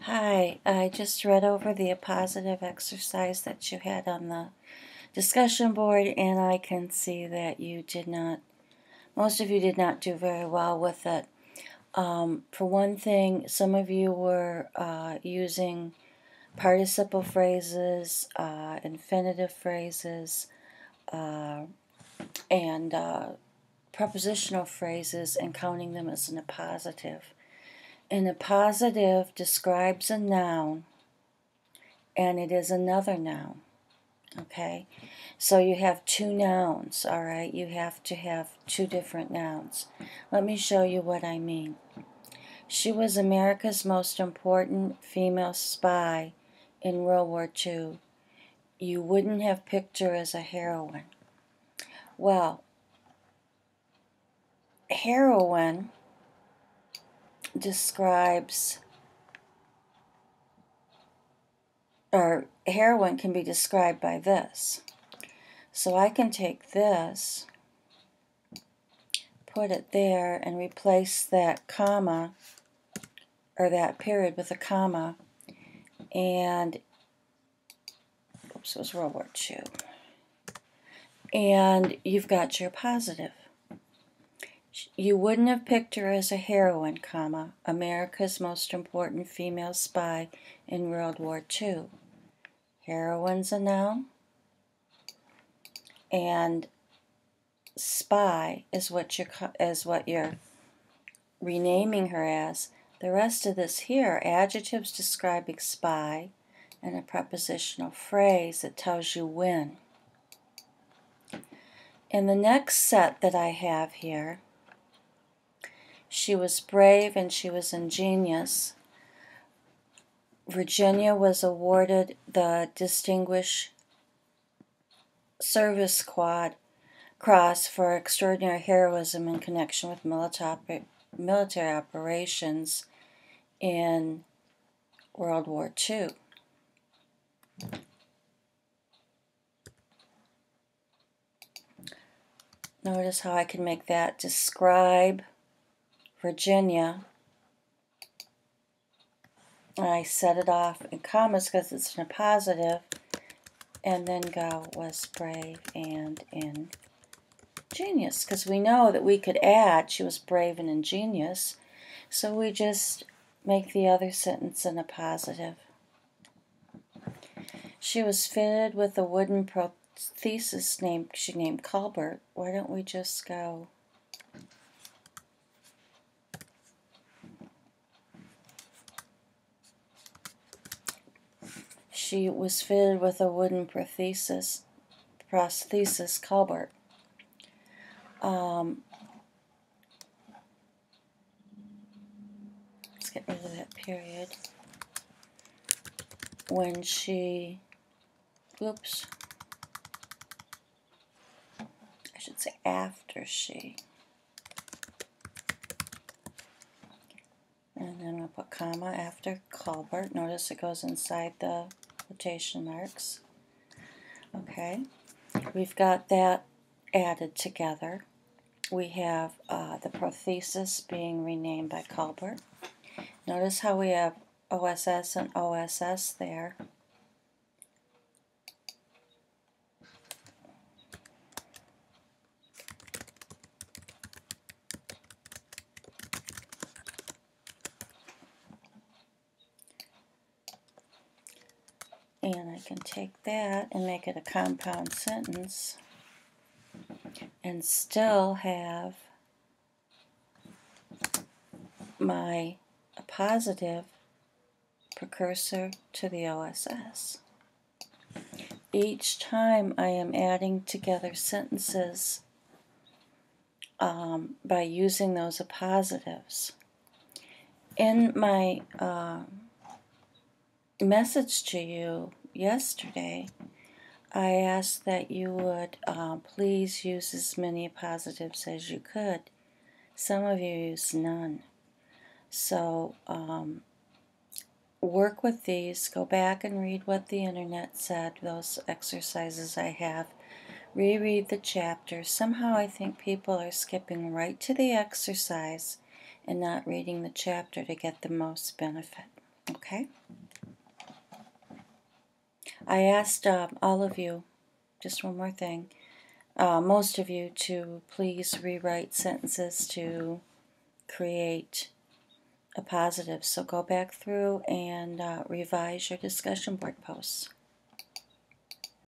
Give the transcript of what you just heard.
Hi, I just read over the appositive exercise that you had on the discussion board, and I can see that most of you did not do very well with it. For one thing, some of you were using participle phrases, infinitive phrases, and prepositional phrases and counting them as an appositive. An appositive describes a noun, and it is another noun, okay? So you have two nouns, all right? You have to have two different nouns. Let me show you what I mean. She was America's most important female spy in World War II. You wouldn't have picked her as a heroine. Well, heroine describes, or heroine can be described by this. So I can take this, put it there, and replace that comma, or that period with a comma, and, oops, it was World War II. And you've got your positive. You wouldn't have picked her as a heroine, comma, America's most important female spy in World War II. Heroine's a noun, and spy is what you're renaming her as. The rest of this here, adjectives describing spy, and a prepositional phrase that tells you when. In the next set that I have here, she was brave and she was ingenious. Virginia was awarded the Distinguished Service Cross for extraordinary heroism in connection with military operations in World War II. Notice how I can make that describe Virginia. And I set it off in commas because it's a positive, and then go was brave and ingenious, because we know that we could add she was brave and ingenious, so we just make the other sentence in a positive. She was fitted with a wooden prosthesis she named Colbert. Why don't we just go she was fitted with a wooden prosthesis Colbert. Let's get rid of that period. When she, oops, I should say after she. And then we'll put comma after Colbert. Notice it goes inside the quotation marks. Okay, we've got that added together. We have the prosthesis being renamed by Colbert. Notice how we have OSS and OSS there. And I can take that and make it a compound sentence and still have my appositive precursor to the OSS. Each time I am adding together sentences by using those appositives. In my message to you yesterday, I asked that you would please use as many appositives as you could. Some of you use none. So work with these. Go back and read what the internet said, those exercises I have. Reread the chapter. Somehow I think people are skipping right to the exercise and not reading the chapter to get the most benefit. Okay? Okay? I asked all of you, just one more thing, most of you to please rewrite sentences to create a positive. So go back through and revise your discussion board posts.